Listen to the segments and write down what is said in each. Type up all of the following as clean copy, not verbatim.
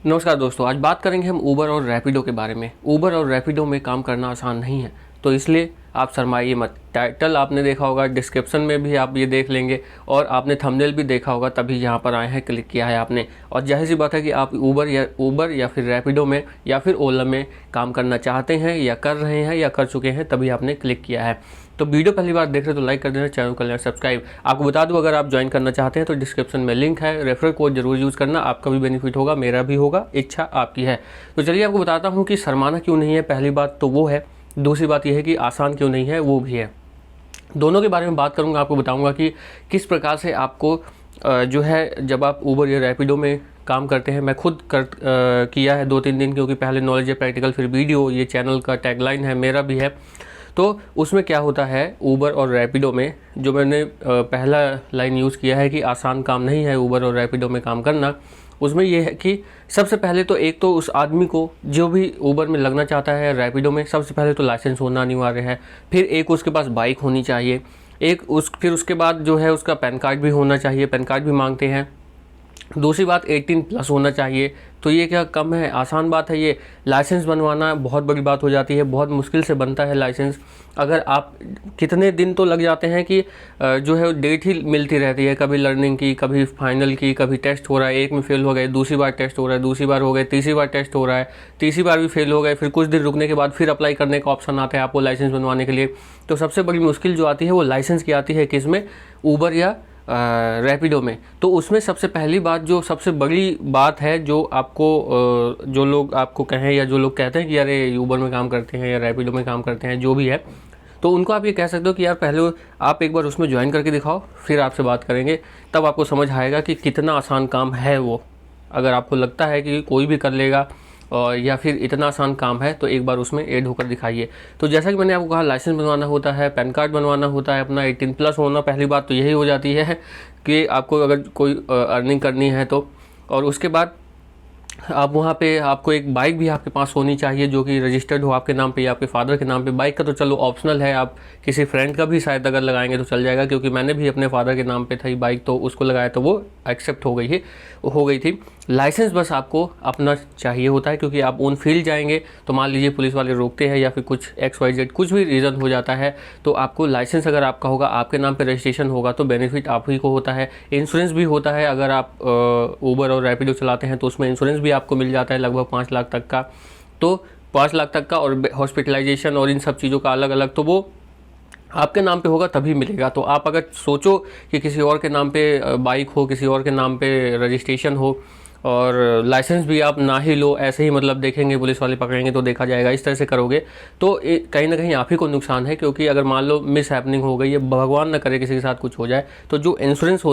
नमस्कार दोस्तों, आज बात करेंगे हम ऊबर और रैपिडो के बारे में। ऊबर और रैपिडो में काम करना आसान नहीं है, तो इसलिए आप शर्माइए मत। टाइटल आपने देखा होगा, डिस्क्रिप्शन में भी आप ये देख लेंगे और आपने थंबनेल भी देखा होगा, तभी यहाँ पर आए हैं, क्लिक किया है आपने। और जाहिर सी बात है कि आप ऊबर या फिर रैपिडो में या फिर ओला में काम करना चाहते हैं या कर रहे हैं या कर चुके हैं, तभी आपने क्लिक किया है। तो वीडियो पहली बार देख रहे हो तो लाइक कर देना, चैनल को लेना सब्सक्राइब। आपको बता दूं, अगर आप ज्वाइन करना चाहते हैं तो डिस्क्रिप्शन में लिंक है, रेफरल कोड जरूर यूज़ करना, आपका भी बेनिफिट होगा, मेरा भी होगा, इच्छा आपकी है। तो चलिए आपको बताता हूँ कि शर्माना क्यों नहीं है। पहली बात तो वो है, दूसरी बात यह है कि आसान क्यों नहीं है, वो भी है। दोनों के बारे में बात करूँगा, आपको बताऊँगा कि किस प्रकार से आपको जो है, जब आप ऊबर या रैपिडो में काम करते हैं, मैं खुद किया है 2-3 दिन, क्योंकि पहले नॉलेज है, प्रैक्टिकल फिर वीडियो, ये चैनल का टैगलाइन है, मेरा भी है। तो उसमें क्या होता है, ऊबर और रैपिडो में जो मैंने पहला लाइन यूज़ किया है कि आसान काम नहीं है ऊबर और रैपिडो में काम करना, उसमें यह है कि सबसे पहले तो एक तो उस आदमी को जो भी ऊबर में लगना चाहता है, रैपिडो में, सबसे पहले तो लाइसेंस होना अनिवार्य है। फिर एक उसके पास बाइक होनी चाहिए, फिर उसके बाद जो है उसका पैन कार्ड भी होना चाहिए, पैन कार्ड भी मांगते हैं। दूसरी बात 18+ होना चाहिए। तो ये क्या कम है, आसान बात है ये। लाइसेंस बनवाना बहुत बड़ी बात हो जाती है, बहुत मुश्किल से बनता है लाइसेंस। अगर आप कितने दिन तो लग जाते हैं कि जो है डेट ही मिलती रहती है, कभी लर्निंग की, कभी फाइनल की, कभी टेस्ट हो रहा है, एक में फेल हो गए, दूसरी बार टेस्ट हो रहा है, दूसरी बार हो गए, तीसरी बार टेस्ट हो रहा है, तीसरी बार भी फेल हो गए, फिर कुछ दिन रुकने के बाद फिर अप्लाई करने का ऑप्शन आता है आपको लाइसेंस बनवाने के लिए। तो सबसे बड़ी मुश्किल जो आती है वो लाइसेंस की आती है, किस में, ऊबर या रैपिडो में। तो उसमें सबसे पहली बात, जो सबसे बड़ी बात है, जो आपको जो लोग आपको कहें या जो लोग कहते हैं कि अरे ऊबर में काम करते हैं या रैपिडो में काम करते हैं, जो भी है, तो उनको आप ये कह सकते हो कि यार पहले आप एक बार उसमें ज्वाइन करके दिखाओ, फिर आपसे बात करेंगे, तब आपको समझ आएगा कि कितना आसान काम है वो। अगर आपको लगता है कि कोई भी कर लेगा और या फिर इतना आसान काम है, तो एक बार उसमें ऐड होकर दिखाइए। तो जैसा कि मैंने आपको कहा, लाइसेंस बनवाना होता है, पैन कार्ड बनवाना होता है, अपना 18+ होना, पहली बात तो यही हो जाती है कि आपको अगर कोई अर्निंग करनी है तो। और उसके बाद आप वहाँ पे आपको एक बाइक भी आपके पास होनी चाहिए, जो कि रजिस्टर्ड हो आपके नाम पे या आपके फादर के नाम पे। बाइक का तो चलो ऑप्शनल है, आप किसी फ्रेंड का भी शायद अगर लगाएंगे तो चल जाएगा, क्योंकि मैंने भी अपने फादर के नाम पे थी बाइक, तो उसको लगाया तो वो एक्सेप्ट हो गई थी। लाइसेंस बस आपको अपना चाहिए होता है, क्योंकि आप ऑन फील्ड जाएंगे तो मान लीजिए पुलिस वाले रोकते हैं या फिर कुछ XYZ कुछ भी रीज़न हो जाता है, तो आपको लाइसेंस अगर आपका होगा, आपके नाम पे रजिस्ट्रेशन होगा, तो बेनिफिट आप ही को होता है। इंश्योरेंस भी होता है, अगर आप ऊबर और रैपिडो चलाते हैं तो उसमें इंश्योरेंस भी आपको मिल जाता है, लगभग 5 लाख तक का। तो 5 लाख तक का, और हॉस्पिटलाइजेशन और इन सब चीज़ों का अलग अलग, तो वो आपके नाम पे होगा तभी मिलेगा। तो आप अगर सोचो कि किसी और के नाम पे बाइक हो, किसी और के नाम पे रजिस्ट्रेशन हो, और लाइसेंस भी आप ना ही लो, ऐसे ही मतलब देखेंगे पुलिस वाले पकड़ेंगे तो देखा जाएगा, इस तरह से करोगे तो कहीं ना कहीं आप ही को नुकसान है। क्योंकि अगर मान लो मिस हैपनिंग हो गई, ये भगवान ना करे किसी के साथ कुछ हो जाए, तो जो इंश्योरेंस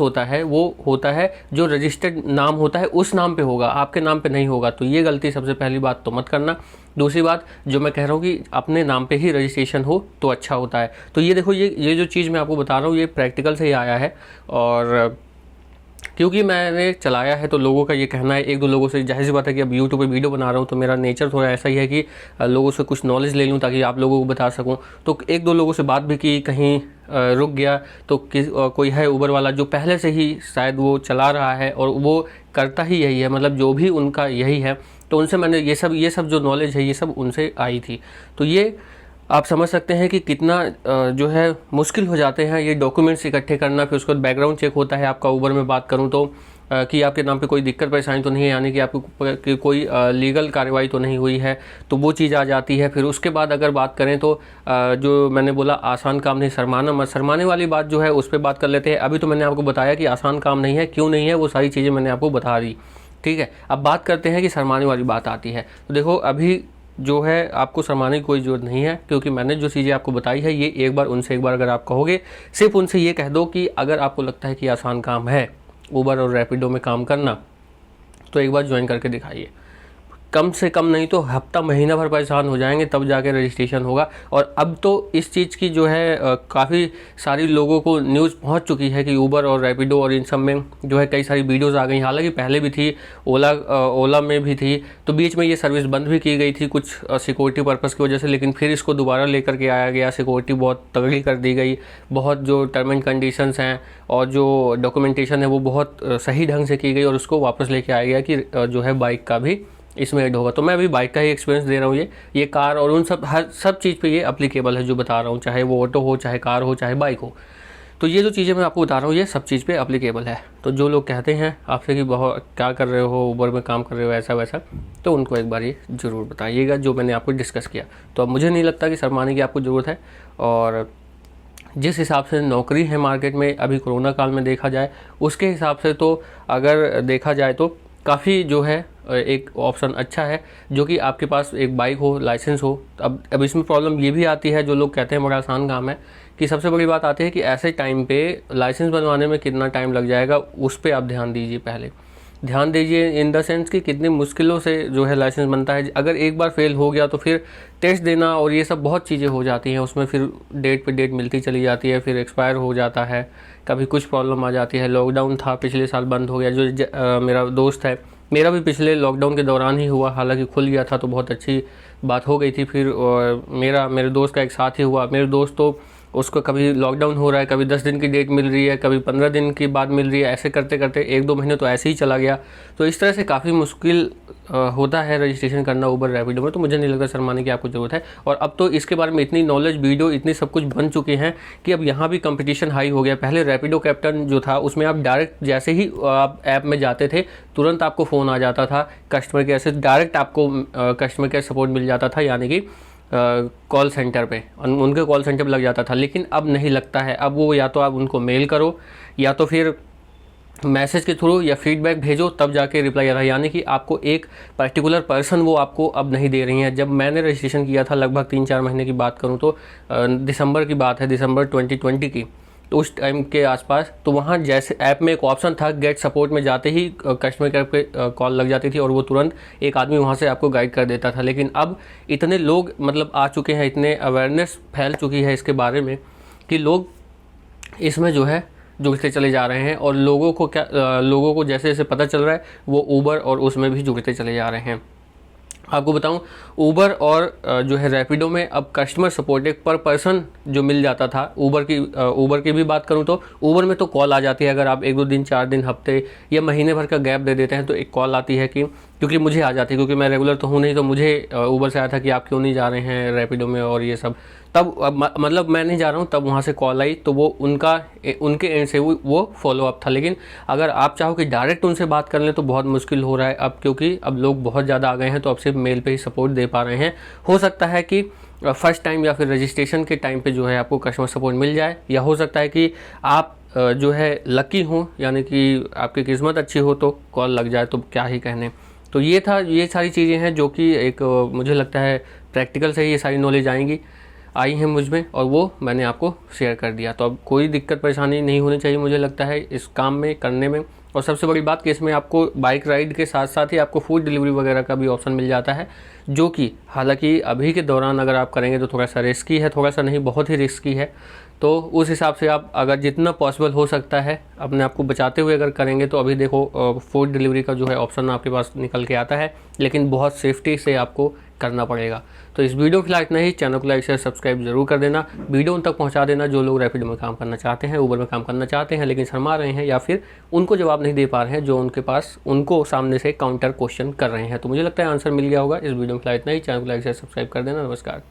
होता है वो होता है जो रजिस्टर्ड नाम होता है उस नाम पे होगा, आपके नाम पे नहीं होगा। तो ये गलती सबसे पहली बात तो मत करना। दूसरी बात जो मैं कह रहा हूँ कि अपने नाम पे ही रजिस्ट्रेशन हो तो अच्छा होता है। तो ये देखो, ये जो चीज़ मैं आपको बता रहा हूँ, ये प्रैक्टिकल से ही आया है। और क्योंकि मैंने चलाया है तो लोगों का ये कहना है, 1-2 लोगों से, जाहिर सी बात है कि अब यूट्यूब पे वीडियो बना रहा हूँ तो मेरा नेचर थोड़ा ऐसा ही है कि लोगों से कुछ नॉलेज ले लूँ ताकि आप लोगों को बता सकूँ। तो 1-2 लोगों से बात भी की, कहीं रुक गया तो कोई है ऊबर वाला जो पहले से ही शायद वो चला रहा है और वो करता ही यही है, मतलब जो भी उनका यही है, तो उनसे मैंने ये सब जो नॉलेज है ये सब उनसे आई थी। तो ये आप समझ सकते हैं कि कितना जो है मुश्किल हो जाते हैं ये डॉक्यूमेंट्स इकट्ठे करना। फिर उसके बाद बैकग्राउंड चेक होता है आपका। ऊबर में बात करूं तो कि आपके नाम पे कोई दिक्कत परेशानी तो नहीं है, यानी कि आपको कोई लीगल कार्रवाई तो नहीं हुई है, तो वो चीज़ आ जाती है। फिर उसके बाद अगर बात करें तो जो मैंने बोला आसान काम नहीं, शर्माने वाली बात जो है उस पर बात कर लेते हैं। अभी तो मैंने आपको बताया कि आसान काम नहीं है, क्यों नहीं है, वो सारी चीज़ें मैंने आपको बता दी, ठीक है। अब बात करते हैं कि शर्माने वाली बात आती है। तो देखो, अभी जो है आपको शर्माने की कोई ज़रूरत नहीं है, क्योंकि मैंने जो चीज़ें आपको बताई है ये एक बार अगर आप कहोगे, सिर्फ उनसे ये कह दो कि अगर आपको लगता है कि आसान काम है ऊबर और रैपिडो में काम करना, तो एक बार ज्वाइन करके दिखाइए, कम से कम नहीं तो हफ्ता महीना भर परेशान हो जाएंगे, तब जाके रजिस्ट्रेशन होगा। और अब तो इस चीज़ की जो है काफ़ी सारी लोगों को न्यूज़ पहुंच चुकी है कि ऊबर और रैपिडो और इन सब में जो है कई सारी वीडियोस आ गई। हालांकि पहले भी थी, ओला में भी थी, तो बीच में ये सर्विस बंद भी की गई थी कुछ सिक्योरिटी पर्पज़ की वजह से, लेकिन फिर इसको दोबारा लेकर के आया गया। सिक्योरिटी बहुत तगड़ी कर दी गई, बहुत जो टर्म एंड कंडीशंस हैं और जो डॉक्यूमेंटेशन है वो बहुत सही ढंग से की गई, और उसको वापस लेके आया गया कि जो है बाइक का भी इसमें ऐड होगा। तो मैं अभी बाइक का ही एक्सपीरियंस दे रहा हूँ। ये कार और उन सब चीज़ पे ये अप्लीकेबल है जो बता रहा हूँ, चाहे वो ऑटो हो, चाहे कार हो, चाहे बाइक हो। तो ये जो चीज़ें मैं आपको बता रहा हूँ ये सब चीज़ पे अप्लीकेबल है। तो जो लोग कहते हैं आपसे कि बहुत क्या कर रहे हो, ऊबर में काम कर रहे हो ऐसा वैसा, तो उनको एक बार ये ज़रूर बताइएगा जो मैंने आपको डिस्कस किया। तो अब मुझे नहीं लगता कि शर्माने की आपको ज़रूरत है। और जिस हिसाब से नौकरी है मार्केट में अभी कोरोना काल में देखा जाए, उसके हिसाब से तो अगर देखा जाए तो काफ़ी जो है एक ऑप्शन अच्छा है, जो कि आपके पास एक बाइक हो, लाइसेंस हो। अब इसमें प्रॉब्लम ये भी आती है, जो लोग कहते हैं बड़ा आसान काम है, कि सबसे बड़ी बात आती है कि ऐसे टाइम पे लाइसेंस बनवाने में कितना टाइम लग जाएगा, उस पर आप ध्यान दीजिए। पहले ध्यान दीजिए इन द सेंस कि कितनी मुश्किलों से जो है लाइसेंस बनता है। अगर एक बार फेल हो गया तो फिर टेस्ट देना और ये सब बहुत चीज़ें हो जाती हैं उसमें, फिर डेट पे डेट मिलती चली जाती है, फिर एक्सपायर हो जाता है, कभी कुछ प्रॉब्लम आ जाती है। लॉकडाउन था, पिछले साल बंद हो गया। जो मेरा दोस्त है, मेरा भी पिछले लॉकडाउन के दौरान ही हुआ, हालांकि खुल गया था तो बहुत अच्छी बात हो गई थी। फिर मेरे दोस्त का एक साथ ही हुआ। मेरे दोस्त तो उसको कभी लॉकडाउन हो रहा है, कभी 10 दिन की डेट मिल रही है, कभी 15 दिन की बाद मिल रही है, ऐसे करते करते 1-2 महीने तो ऐसे ही चला गया। तो इस तरह से काफ़ी मुश्किल होता है रजिस्ट्रेशन करना ऊबर रैपिडो में। तो मुझे नहीं लगता शर्माने की आपको ज़रूरत है। और अब तो इसके बारे में इतनी नॉलेज, वीडियो, इतनी सब कुछ बन चुके हैं कि अब यहाँ भी कंपटीशन हाई हो गया। पहले रैपिडो कैप्टन जो था उसमें आप डायरेक्ट जैसे ही आप ऐप में जाते थे तुरंत आपको फ़ोन आ जाता था कस्टमर केयर से, डायरेक्ट आपको कस्टमर केयर सपोर्ट मिल जाता था, यानी कि कॉल सेंटर पे उनके कॉल सेंटर पे लग जाता था। लेकिन अब नहीं लगता है। अब वो या तो आप उनको मेल करो या तो फिर मैसेज के थ्रू या फीडबैक भेजो, तब जाके रिप्लाई आता है। यानी कि आपको एक पर्टिकुलर पर्सन वो आपको अब नहीं दे रही हैं। जब मैंने रजिस्ट्रेशन किया था लगभग 3-4 महीने की बात करूं तो दिसंबर की बात है, दिसंबर 2020 की, तो उस टाइम के आसपास, तो वहाँ जैसे ऐप में एक ऑप्शन था गेट सपोर्ट में जाते ही कस्टमर केयर पे कॉल लग जाती थी और वो तुरंत एक आदमी वहाँ से आपको गाइड कर देता था। लेकिन अब इतने लोग मतलब आ चुके हैं, इतने अवेयरनेस फैल चुकी है इसके बारे में कि लोग इसमें जो है जुड़ते चले जा रहे हैं। और लोगों को जैसे जैसे पता चल रहा है वो ऊबर और उसमें भी जुड़ते चले जा रहे हैं। आपको बताऊं, ऊबर और जो है रैपिडो में अब कस्टमर सपोर्ट एक पर पर्सन जो मिल जाता था। ऊबर की भी बात करूं तो ऊबर में तो कॉल आ जाती है, अगर आप 1-2 दिन, 4 दिन, हफ्ते या महीने भर का गैप दे देते हैं तो एक कॉल आती है कि, क्योंकि मुझे आ जाती है क्योंकि मैं रेगुलर तो हूँ नहीं, तो मुझे ऊबर से आया था कि आप क्यों नहीं जा रहे हैं रैपिडो में और ये सब। तब मतलब मैं नहीं जा रहा हूँ, तब वहाँ से कॉल आई तो वो उनके एंड से वो फॉलो अप था। लेकिन अगर आप चाहो कि डायरेक्ट उनसे बात कर लें तो बहुत मुश्किल हो रहा है अब, क्योंकि अब लोग बहुत ज़्यादा आ गए हैं, तो अब सिर्फ मेल पे ही सपोर्ट दे पा रहे हैं। हो सकता है कि फर्स्ट टाइम या फिर रजिस्ट्रेशन के टाइम पे जो है आपको कस्टमर सपोर्ट मिल जाए, या हो सकता है कि आप जो है लकी हो, यानी कि आपकी किस्मत अच्छी हो तो कॉल लग जाए, तो क्या ही कहने। तो ये सारी चीज़ें हैं जो कि एक मुझे लगता है प्रैक्टिकल से ही ये सारी नॉलेज आई हैं मुझ में, और वो मैंने आपको शेयर कर दिया। तो अब कोई दिक्कत परेशानी नहीं होनी चाहिए मुझे लगता है इस काम में करने में। और सबसे बड़ी बात कि इसमें आपको बाइक राइड के साथ साथ ही आपको फूड डिलीवरी वगैरह का भी ऑप्शन मिल जाता है, जो कि हालांकि अभी के दौरान अगर आप करेंगे तो थोड़ा सा रिस्की है, थोड़ा सा नहीं बहुत ही रिस्की है। तो उस हिसाब से आप अगर जितना पॉसिबल हो सकता है अपने आप को बचाते हुए अगर करेंगे तो अभी देखो फूड डिलीवरी का जो है ऑप्शन आपके पास निकल के आता है, लेकिन बहुत सेफ्टी से आपको करना पड़ेगा। तो इस वीडियो के लिए इतना ही। चैनल को लाइक शेयर सब्सक्राइब जरूर कर देना, वीडियो उन तक पहुंचा देना जो लोग रैपिडो में काम करना चाहते हैं, ऊबर में काम करना चाहते हैं लेकिन शर्मा रहे हैं, या फिर उनको जवाब नहीं दे पा रहे हैं जो उनको सामने से काउंटर क्वेश्चन कर रहे हैं। तो मुझे लगता है आंसर मिल गया होगा। इस वीडियो के लिए इतना ही। चैनल को लाइक शेयर सब्सक्राइब कर देना। नमस्कार।